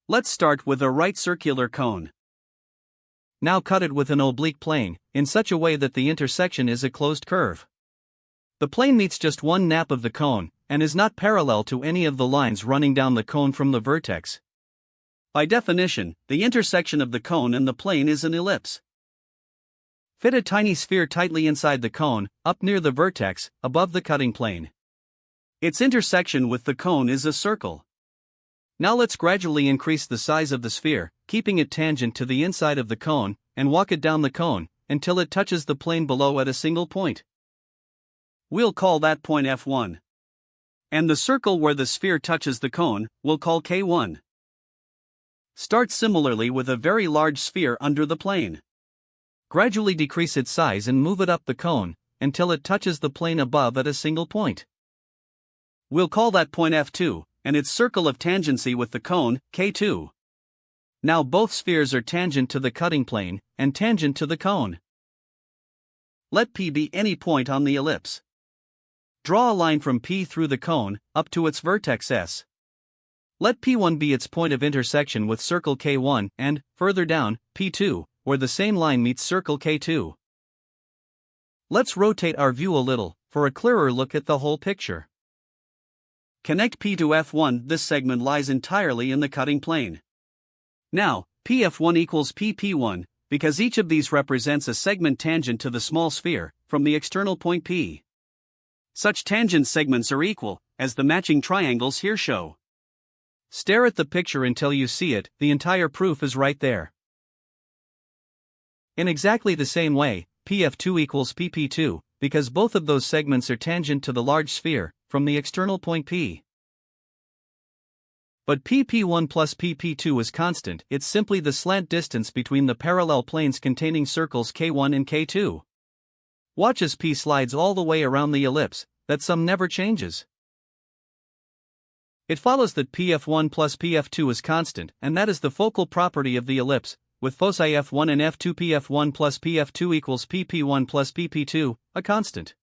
Let's start with a right circular cone. Now cut it with an oblique plane, in such a way that the intersection is a closed curve. The plane meets just one nap of the cone, and is not parallel to any of the lines running down the cone from the vertex. By definition, the intersection of the cone and the plane is an ellipse. Fit a tiny sphere tightly inside the cone, up near the vertex, above the cutting plane. Its intersection with the cone is a circle. Now let's gradually increase the size of the sphere, keeping it tangent to the inside of the cone, and walk it down the cone, until it touches the plane below at a single point. We'll call that point F1. And the circle where the sphere touches the cone, we'll call K1. Start similarly with a very large sphere under the plane. Gradually decrease its size and move it up the cone, until it touches the plane above at a single point. We'll call that point F2, and its circle of tangency with the cone, K2. Now both spheres are tangent to the cutting plane, and tangent to the cone. Let P be any point on the ellipse. Draw a line from P through the cone, up to its vertex S. Let P1 be its point of intersection with circle K1, and, further down, P2, where the same line meets circle K2. Let's rotate our view a little, for a clearer look at the whole picture. Connect P to F1. This segment lies entirely in the cutting plane. Now, PF1 equals PP1, because each of these represents a segment tangent to the small sphere, from the external point P. Such tangent segments are equal, as the matching triangles here show. Stare at the picture until you see it, the entire proof is right there. In exactly the same way, PF2 equals PP2, because both of those segments are tangent to the large sphere, from the external point P. But PP1 plus PP2 is constant, it's simply the slant distance between the parallel planes containing circles K1 and K2. Watch as P slides all the way around the ellipse, that sum never changes. It follows that PF1 plus PF2 is constant, and that is the focal property of the ellipse, with foci F1 and F2. PF1 plus PF2 equals PP1 plus PP2, a constant.